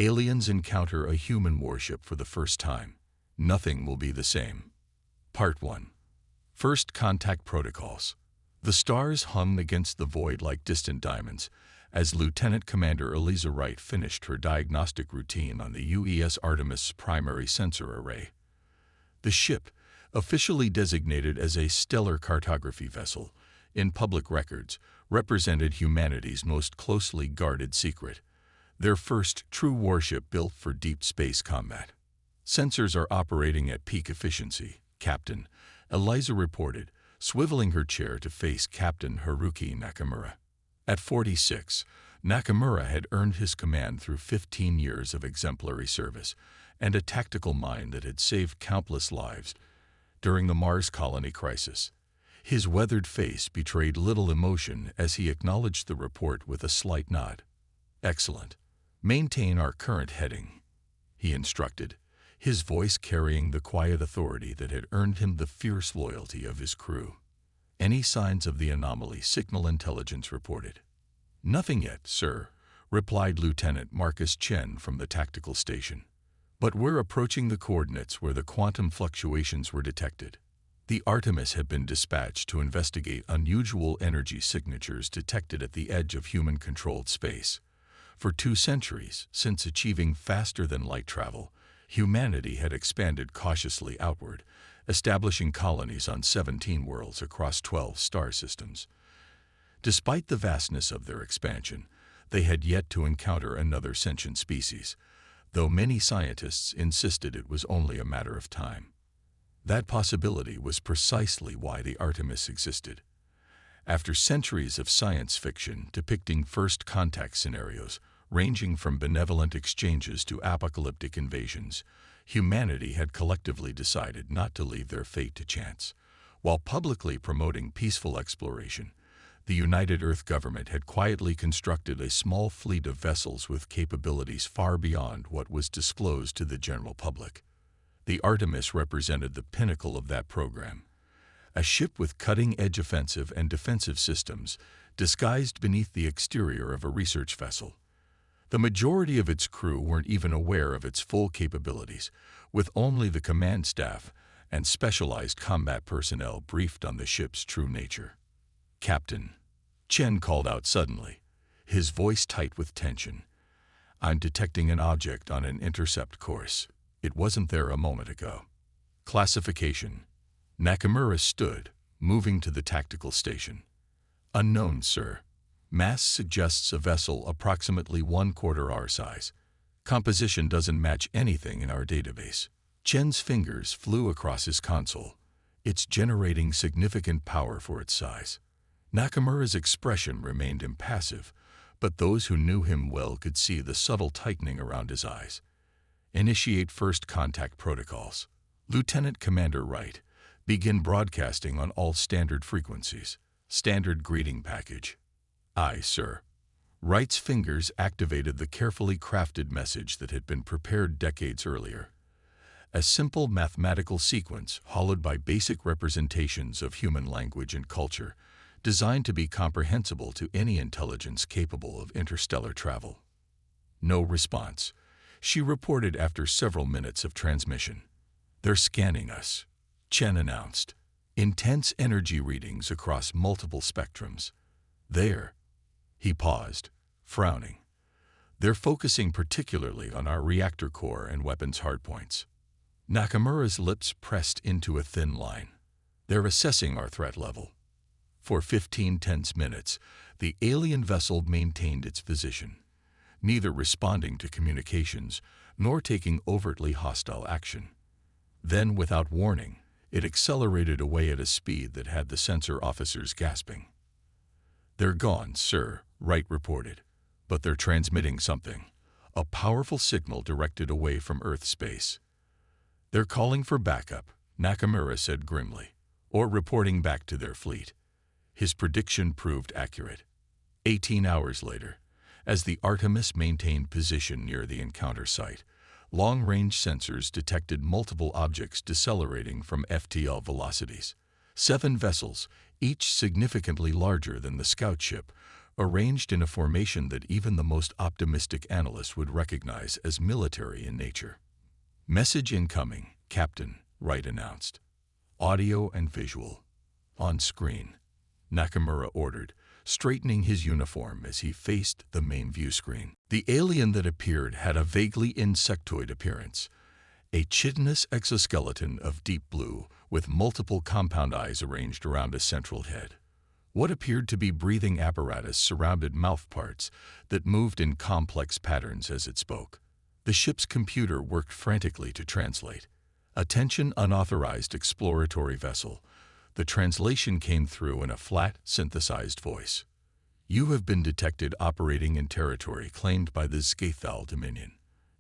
Aliens encounter a human warship for the first time. Nothing will be the same. Part 1. First Contact Protocols. The stars hung against the void like distant diamonds as Lieutenant Commander Eliza Wright finished her diagnostic routine on the UES Artemis primary sensor array. The ship, officially designated as a stellar cartography vessel, in public records, represented humanity's most closely guarded secret, their first true warship built for deep space combat. Sensors are operating at peak efficiency, Captain, Eliza reported, swiveling her chair to face Captain Haruki Nakamura. At 46, Nakamura had earned his command through 15 years of exemplary service and a tactical mind that had saved countless lives during the Mars colony crisis. His weathered face betrayed little emotion as he acknowledged the report with a slight nod. "Excellent. Maintain our current heading," he instructed, his voice carrying the quiet authority that had earned him the fierce loyalty of his crew. "Any signs of the anomaly?" Signal Intelligence reported. "Nothing yet, sir," replied Lieutenant Marcus Chen from the tactical station. "But we're approaching the coordinates where the quantum fluctuations were detected." The Artemis had been dispatched to investigate unusual energy signatures detected at the edge of human-controlled space. For 2 centuries, since achieving faster-than-light travel, humanity had expanded cautiously outward, establishing colonies on 17 worlds across 12 star systems. Despite the vastness of their expansion, they had yet to encounter another sentient species, though many scientists insisted it was only a matter of time. That possibility was precisely why the Artemis existed. After centuries of science fiction depicting first contact scenarios, ranging from benevolent exchanges to apocalyptic invasions, humanity had collectively decided not to leave their fate to chance. While publicly promoting peaceful exploration, the United Earth government had quietly constructed a small fleet of vessels with capabilities far beyond what was disclosed to the general public. The Artemis represented the pinnacle of that program. A ship with cutting-edge offensive and defensive systems disguised beneath the exterior of a research vessel. The majority of its crew weren't even aware of its full capabilities, with only the command staff and specialized combat personnel briefed on the ship's true nature. "Captain," Chen called out suddenly, his voice tight with tension, "I'm detecting an object on an intercept course. It wasn't there a moment ago." "Classification." Nakamura stood, moving to the tactical station. "Unknown, sir. Mass suggests a vessel approximately 1/4 our size. Composition doesn't match anything in our database." Chen's fingers flew across his console. "It's generating significant power for its size." Nakamura's expression remained impassive, but those who knew him well could see the subtle tightening around his eyes. "Initiate first contact protocols." Lieutenant Commander Wright, begin broadcasting on all standard frequencies. Standard greeting package. "Aye, sir." Wright's fingers activated the carefully crafted message that had been prepared decades earlier. A simple mathematical sequence hollowed by basic representations of human language and culture, designed to be comprehensible to any intelligence capable of interstellar travel. No response, she reported after several minutes of transmission. "They're scanning us," Chen announced. "Intense energy readings across multiple spectrums." "There." He paused, frowning. "They're focusing particularly on our reactor core and weapons hardpoints." Nakamura's lips pressed into a thin line. "They're assessing our threat level." For 15 tense minutes, the alien vessel maintained its position, neither responding to communications nor taking overtly hostile action. Then, without warning, it accelerated away at a speed that had the sensor officers gasping. "They're gone, sir," Wright reported, "but they're transmitting something, a powerful signal directed away from Earth space." "They're calling for backup," Nakamura said grimly, "or reporting back to their fleet." His prediction proved accurate. 18 hours later, as the Artemis maintained position near the encounter site, long-range sensors detected multiple objects decelerating from FTL velocities. 7 vessels, each significantly larger than the scout ship, arranged in a formation that even the most optimistic analyst would recognize as military in nature. "Message incoming, Captain," Wright announced. "Audio and visual. On screen," Nakamura ordered, straightening his uniform as he faced the main view screen. The alien that appeared had a vaguely insectoid appearance, a chitinous exoskeleton of deep blue with multiple compound eyes arranged around a central head. What appeared to be breathing apparatus surrounded mouthparts that moved in complex patterns as it spoke. The ship's computer worked frantically to translate. "Attention, unauthorized exploratory vessel." The translation came through in a flat, synthesized voice. "You have been detected operating in territory claimed by the Skathal Dominion.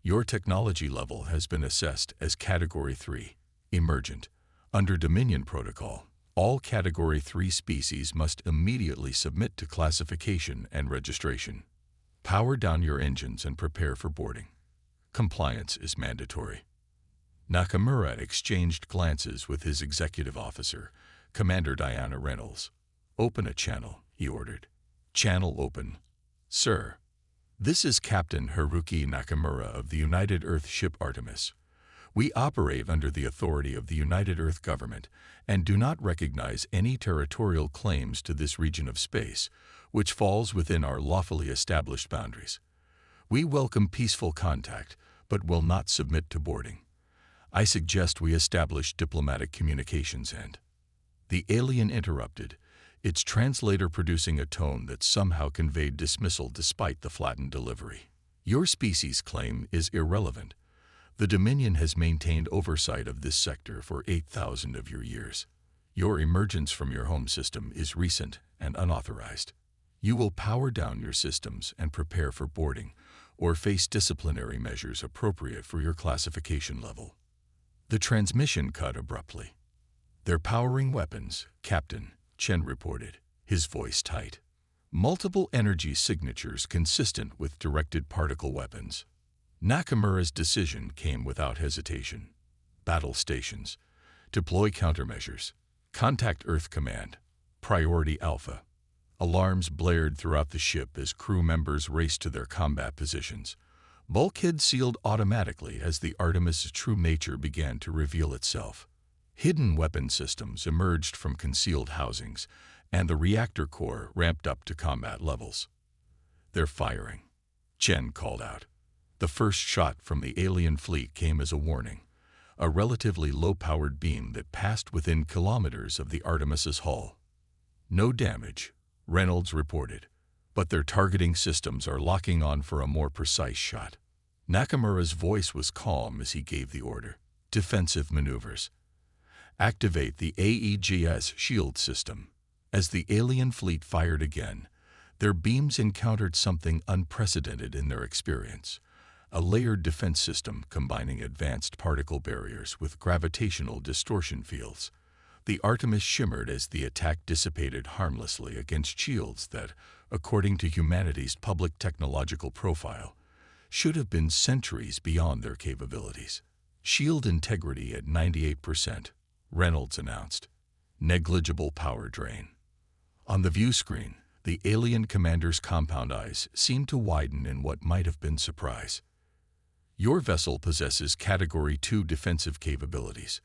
Your technology level has been assessed as Category 3, Emergent. Under Dominion Protocol, all Category 3 species must immediately submit to classification and registration. Power down your engines and prepare for boarding. Compliance is mandatory." Nakamura exchanged glances with his executive officer, Commander Diana Reynolds. "Open a channel," he ordered. "Channel open." "Sir." "This is Captain Haruki Nakamura of the United Earth ship Artemis. We operate under the authority of the United Earth government and do not recognize any territorial claims to this region of space, which falls within our lawfully established boundaries. We welcome peaceful contact, but will not submit to boarding. I suggest we establish diplomatic communications and—" The alien interrupted, its translator producing a tone that somehow conveyed dismissal despite the flattened delivery. "Your species claim is irrelevant. The Dominion has maintained oversight of this sector for 8,000 of your years. Your emergence from your home system is recent and unauthorized. You will power down your systems and prepare for boarding, or face disciplinary measures appropriate for your classification level." The transmission cut abruptly. "They're powering weapons, Captain," Chen reported, his voice tight. "Multiple energy signatures consistent with directed particle weapons." Nakamura's decision came without hesitation. "Battle stations. Deploy countermeasures. Contact Earth Command. Priority Alpha." Alarms blared throughout the ship as crew members raced to their combat positions. Bulkheads sealed automatically as the Artemis' true nature began to reveal itself. Hidden weapon systems emerged from concealed housings, and the reactor core ramped up to combat levels. "They're firing," Chen called out. The first shot from the alien fleet came as a warning, a relatively low-powered beam that passed within kilometers of the Artemis' hull. "No damage," Reynolds reported, "but their targeting systems are locking on for a more precise shot." Nakamura's voice was calm as he gave the order. "Defensive maneuvers. Activate the AEGS shield system." As the alien fleet fired again, their beams encountered something unprecedented in their experience, a layered defense system combining advanced particle barriers with gravitational distortion fields. The Artemis shimmered as the attack dissipated harmlessly against shields that, according to humanity's public technological profile, should have been centuries beyond their capabilities. "Shield integrity at 98%. Reynolds announced. "Negligible power drain." On the view screen, the alien commander's compound eyes seemed to widen in what might have been surprise. "Your vessel possesses Category 2 defensive capabilities,"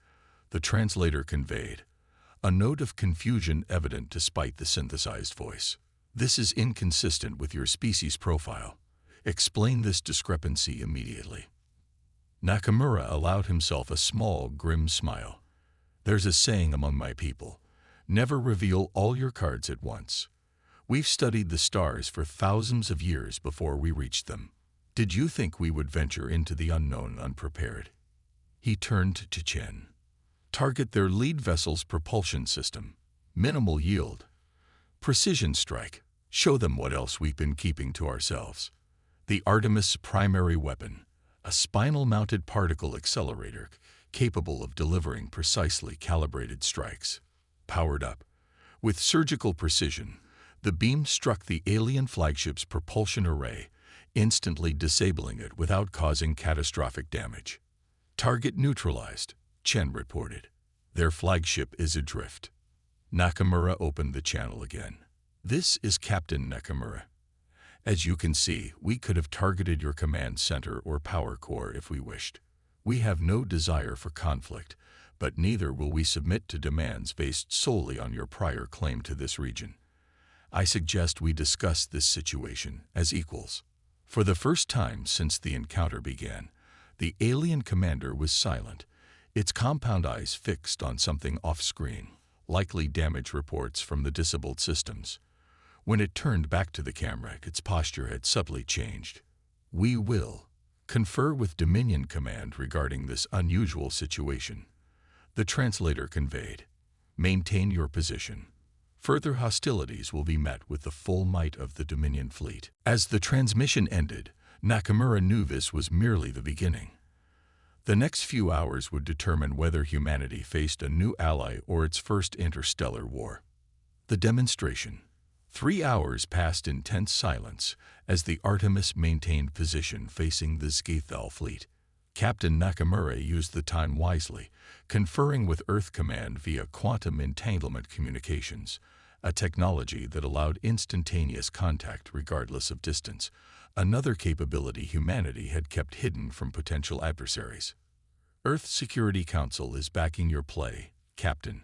the translator conveyed, a note of confusion evident despite the synthesized voice. "This is inconsistent with your species profile. Explain this discrepancy immediately." Nakamura allowed himself a small, grim smile. "There's a saying among my people, never reveal all your cards at once. We've studied the stars for thousands of years before we reached them. Did you think we would venture into the unknown unprepared?" He turned to Chen. "Target their lead vessel's propulsion system. Minimal yield. Precision strike. Show them what else we've been keeping to ourselves. The Artemis' primary weapon, a spinal-mounted particle accelerator capable of delivering precisely calibrated strikes. Powered up. With surgical precision, the beam struck the alien flagship's propulsion array, instantly disabling it without causing catastrophic damage. Target neutralized, Chen reported. Their flagship is adrift. Nakamura opened the channel again. This is Captain Nakamura. As you can see, we could have targeted your command center or power core if we wished. We have no desire for conflict, but neither will we submit to demands based solely on your prior claim to this region. I suggest we discuss this situation as equals. For the first time since the encounter began, the alien commander was silent, its compound eyes fixed on something off-screen, likely damage reports from the disabled systems. When it turned back to the camera, its posture had subtly changed. We will confer with Dominion Command regarding this unusual situation. The translator conveyed. Maintain your position. Further hostilities will be met with the full might of the Dominion fleet. As the transmission ended, Nakamura knew this was merely the beginning. The next few hours would determine whether humanity faced a new ally or its first interstellar war. The demonstration. 3 hours passed in tense silence as the Artemis maintained position facing the Scythal fleet. Captain Nakamura used the time wisely, conferring with Earth Command via quantum entanglement communications, a technology that allowed instantaneous contact regardless of distance, another capability humanity had kept hidden from potential adversaries. Earth Security Council is backing your play, Captain,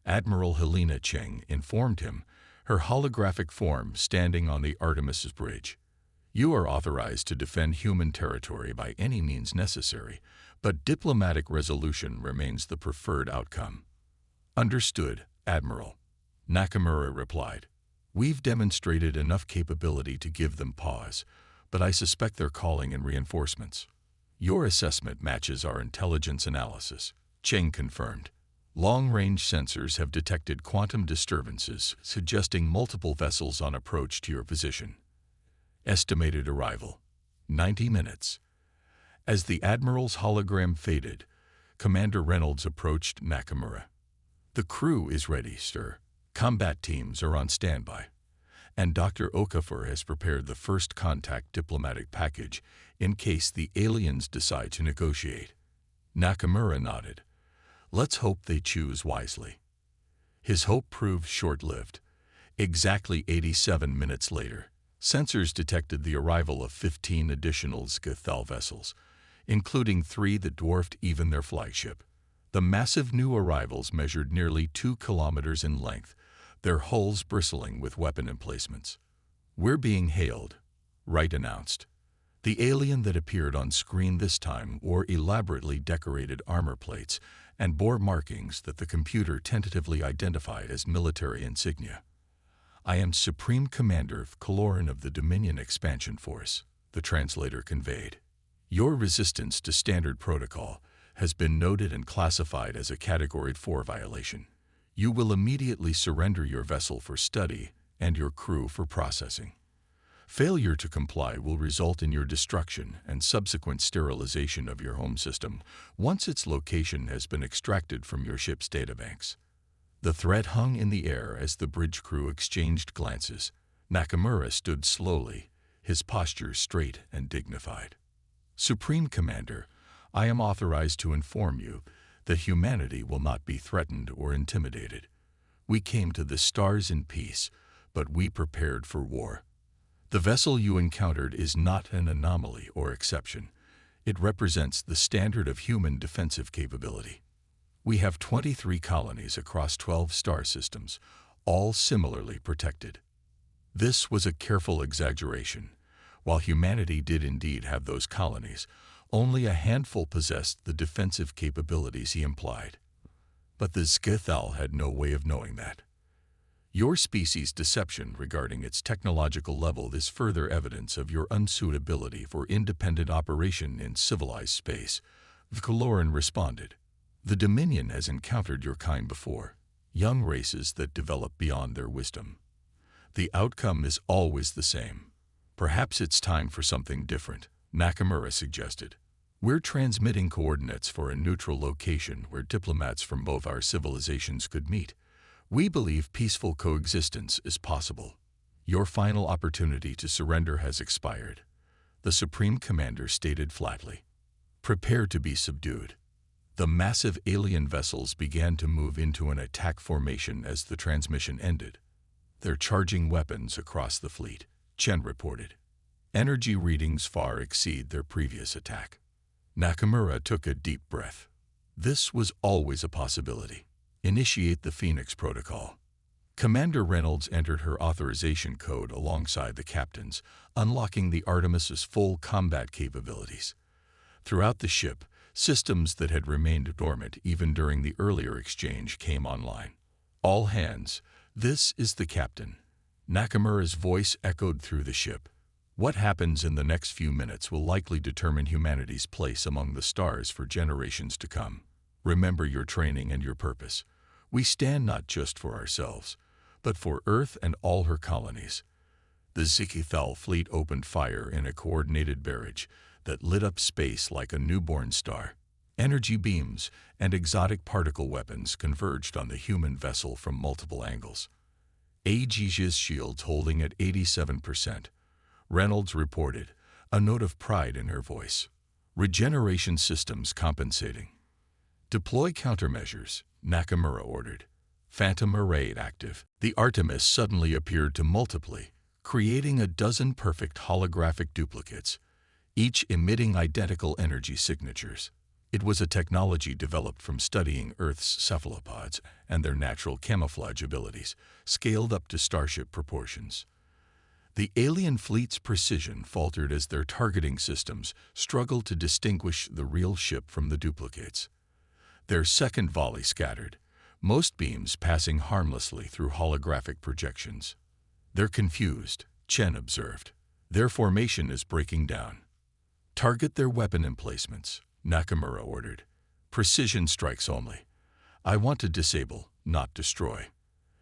Admiral Helena Cheng informed him, her holographic form standing on the Artemis's bridge. You are authorized to defend human territory by any means necessary, but diplomatic resolution remains the preferred outcome. Understood, Admiral. Nakamura replied. We've demonstrated enough capability to give them pause, but I suspect they're calling in reinforcements. Your assessment matches our intelligence analysis, Cheng confirmed. Long-range sensors have detected quantum disturbances, suggesting multiple vessels on approach to your position. Estimated arrival, 90 minutes. As the Admiral's hologram faded, Commander Reynolds approached Nakamura. The crew is ready, sir. Combat teams are on standby. And Dr. Okafor has prepared the first contact diplomatic package in case the aliens decide to negotiate. Nakamura nodded. Let's hope they choose wisely. His hope proved short-lived. Exactly 87 minutes later, sensors detected the arrival of 15 additional Scythal vessels, including 3 that dwarfed even their flagship. The massive new arrivals measured nearly 2 kilometers in length, their hulls bristling with weapon emplacements. We're being hailed, Wright announced. The alien that appeared on screen this time wore elaborately decorated armor plates and bore markings that the computer tentatively identified as military insignia. I am Supreme Commander Kaloran of the Dominion Expansion Force, the translator conveyed. Your resistance to standard protocol has been noted and classified as a Category 4 violation. You will immediately surrender your vessel for study and your crew for processing. Failure to comply will result in your destruction and subsequent sterilization of your home system once its location has been extracted from your ship's databanks. The threat hung in the air as the bridge crew exchanged glances. Nakamura stood slowly, his posture straight and dignified. Supreme Commander, I am authorized to inform you that humanity will not be threatened or intimidated. We came to the stars in peace, but we prepared for war. The vessel you encountered is not an anomaly or exception. It represents the standard of human defensive capability. We have 23 colonies across 12 star systems, all similarly protected. This was a careful exaggeration. While humanity did indeed have those colonies, only a handful possessed the defensive capabilities he implied. But the Scythal had no way of knowing that. Your species' deception regarding its technological level is further evidence of your unsuitability for independent operation in civilized space, Kaloran responded. The Dominion has encountered your kind before, young races that develop beyond their wisdom. The outcome is always the same. Perhaps it's time for something different, Nakamura suggested. We're transmitting coordinates for a neutral location where diplomats from both our civilizations could meet. We believe peaceful coexistence is possible. Your final opportunity to surrender has expired, the Supreme Commander stated flatly. Prepare to be subdued. The massive alien vessels began to move into an attack formation as the transmission ended. They're charging weapons across the fleet, Chen reported. Energy readings far exceed their previous attack. Nakamura took a deep breath. This was always a possibility. Initiate the Phoenix Protocol. Commander Reynolds entered her authorization code alongside the captain's, unlocking the Artemis's full combat capabilities. Throughout the ship, systems that had remained dormant even during the earlier exchange came online. All hands, this is the captain. Nakamura's voice echoed through the ship. What happens in the next few minutes will likely determine humanity's place among the stars for generations to come. Remember your training and your purpose. We stand not just for ourselves, but for Earth and all her colonies. The Zikithal fleet opened fire in a coordinated barrage that lit up space like a newborn star. Energy beams and exotic particle weapons converged on the human vessel from multiple angles. Aegis's shields holding at 87%. Reynolds reported, a note of pride in her voice. Regeneration systems compensating. Deploy countermeasures, Nakamura ordered. Phantom array active. The Artemis suddenly appeared to multiply, creating a dozen perfect holographic duplicates, each emitting identical energy signatures. It was a technology developed from studying Earth's cephalopods and their natural camouflage abilities, scaled up to starship proportions. The alien fleet's precision faltered as their targeting systems struggled to distinguish the real ship from the duplicates. Their second volley scattered, most beams passing harmlessly through holographic projections. They're confused, Chen observed. Their formation is breaking down. Target their weapon emplacements, Nakamura ordered. Precision strikes only. I want to disable, not destroy.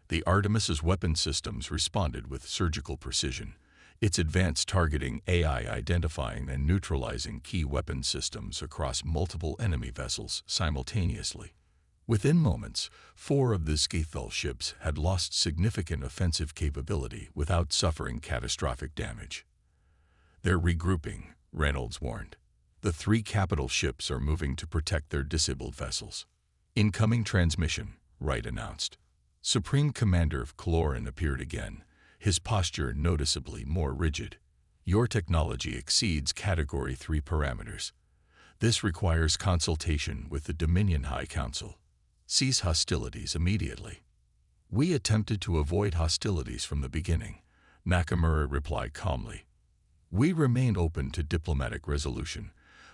The Artemis's weapon systems responded with surgical precision, its advanced targeting AI identifying and neutralizing key weapon systems across multiple enemy vessels simultaneously. Within moments, 4 of the Zikithal ships had lost significant offensive capability without suffering catastrophic damage. They're regrouping, Reynolds warned. The 3 capital ships are moving to protect their disabled vessels. Incoming transmission, Wright announced. Supreme Commander of Cloran appeared again, his posture noticeably more rigid. Your technology exceeds Category 3 parameters. This requires consultation with the Dominion High Council. Cease hostilities immediately. We attempted to avoid hostilities from the beginning, Nakamura replied calmly. We remain open to diplomatic resolution,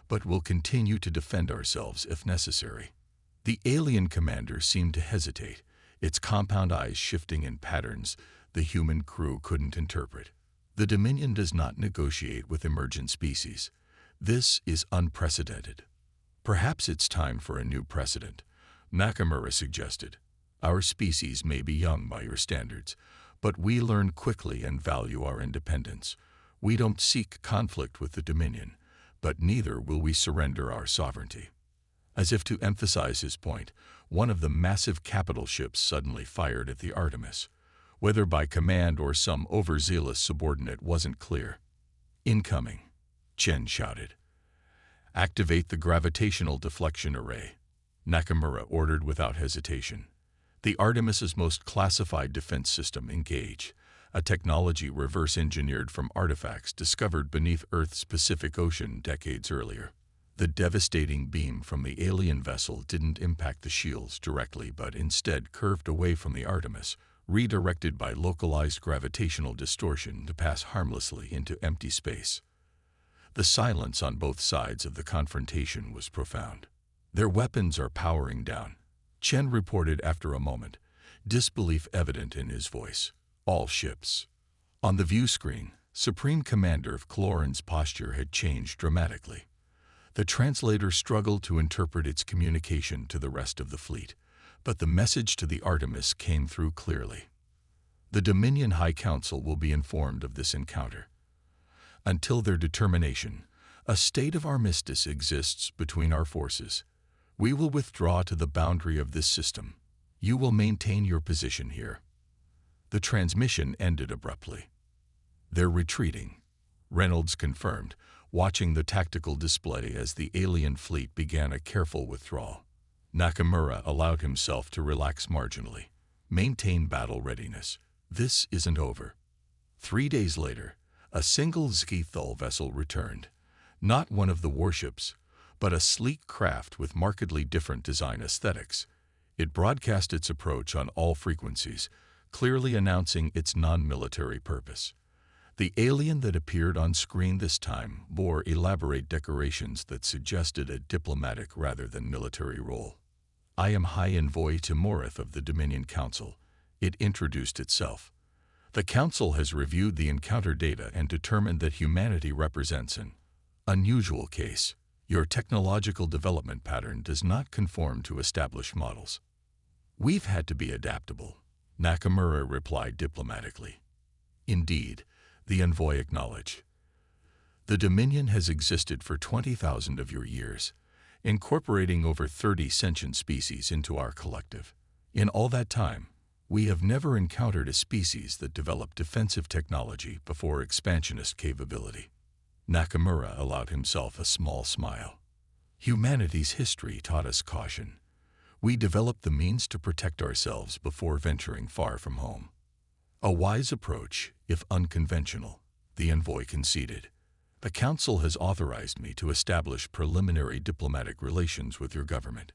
but will continue to defend ourselves if necessary. The alien commander seemed to hesitate, its compound eyes shifting in patterns the human crew couldn't interpret. The Dominion does not negotiate with emergent species. This is unprecedented. Perhaps it's time for a new precedent, Nakamura suggested. Our species may be young by your standards, but we learn quickly and value our independence. We don't seek conflict with the Dominion, but neither will we surrender our sovereignty. As if to emphasize his point, one of the massive capital ships suddenly fired at the Artemis. Whether by command or some overzealous subordinate wasn't clear. Incoming, Chen shouted. Activate the gravitational deflection array, Nakamura ordered without hesitation. The Artemis's most classified defense system engage, a technology reverse-engineered from artifacts discovered beneath Earth's Pacific Ocean decades earlier. The devastating beam from the alien vessel didn't impact the shields directly but instead curved away from the Artemis, redirected by localized gravitational distortion to pass harmlessly into empty space. The silence on both sides of the confrontation was profound. Their weapons are powering down, Chen reported after a moment, disbelief evident in his voice. All ships. On the view screen, Supreme Commander of Cloran's posture had changed dramatically. The translator struggled to interpret its communication to the rest of the fleet, but the message to the Artemis came through clearly. The Dominion High Council will be informed of this encounter. Until their determination, a state of armistice exists between our forces. We will withdraw to the boundary of this system. You will maintain your position here. The transmission ended abruptly. They're retreating, Reynolds confirmed, watching the tactical display as the alien fleet began a careful withdrawal. Nakamura allowed himself to relax marginally. Maintain battle readiness. This isn't over. 3 days later, a single Zgethal vessel returned, not one of the warships, but a sleek craft with markedly different design aesthetics. It broadcast its approach on all frequencies, clearly announcing its non-military purpose. The alien that appeared on screen this time bore elaborate decorations that suggested a diplomatic rather than military role. "I am High Envoy Timorith of the Dominion Council," it introduced itself. "The Council has reviewed the encounter data and determined that humanity represents an unusual case. Your technological development pattern does not conform to established models." "We've had to be adaptable," Nakamura replied diplomatically. "Indeed," the envoy acknowledged. "The Dominion has existed for 20,000 of your years, incorporating over 30 sentient species into our collective. In all that time, we have never encountered a species that developed defensive technology before expansionist capability." Nakamura allowed himself a small smile. "Humanity's history taught us caution. We developed the means to protect ourselves before venturing far from home." "A wise approach, if unconventional," the envoy conceded. "The Council has authorized me to establish preliminary diplomatic relations with your government.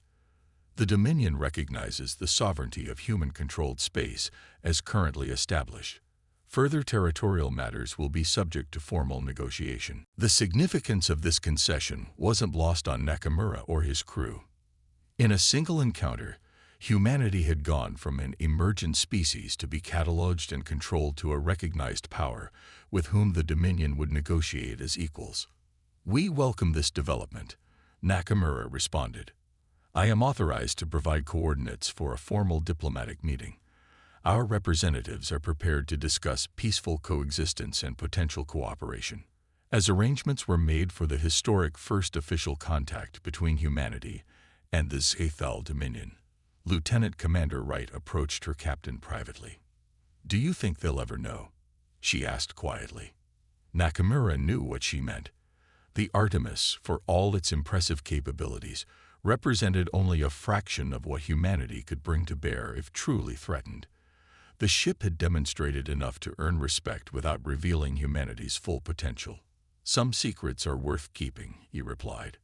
The Dominion recognizes the sovereignty of human-controlled space as currently established. Further territorial matters will be subject to formal negotiation." The significance of this concession wasn't lost on Nakamura or his crew. In a single encounter, humanity had gone from an emergent species to be cataloged and controlled to a recognized power with whom the Dominion would negotiate as equals. "We welcome this development," Nakamura responded. "I am authorized to provide coordinates for a formal diplomatic meeting. Our representatives are prepared to discuss peaceful coexistence and potential cooperation." As arrangements were made for the historic first official contact between humanity and the Zgethal Dominion, Lieutenant Commander Wright approached her captain privately. "Do you think they'll ever know?" she asked quietly. Nakamura knew what she meant. The Artemis, for all its impressive capabilities, represented only a fraction of what humanity could bring to bear if truly threatened. The ship had demonstrated enough to earn respect without revealing humanity's full potential. "Some secrets are worth keeping," he replied.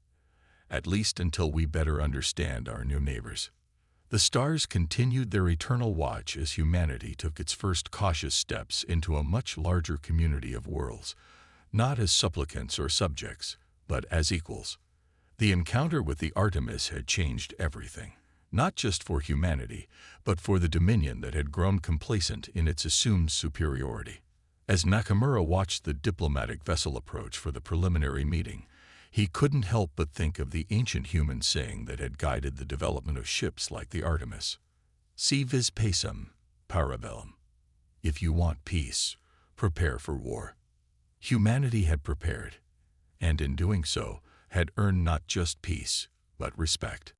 "At least until we better understand our new neighbors." The stars continued their eternal watch as humanity took its first cautious steps into a much larger community of worlds, not as supplicants or subjects, but as equals. The encounter with the Artemis had changed everything, not just for humanity, but for the Dominion that had grown complacent in its assumed superiority. As Nakamura watched the diplomatic vessel approach for the preliminary meeting, he couldn't help but think of the ancient human saying that had guided the development of ships like the Artemis: "Si vis pacem, para bellum." If you want peace, prepare for war. Humanity had prepared, and in doing so, had earned not just peace, but respect.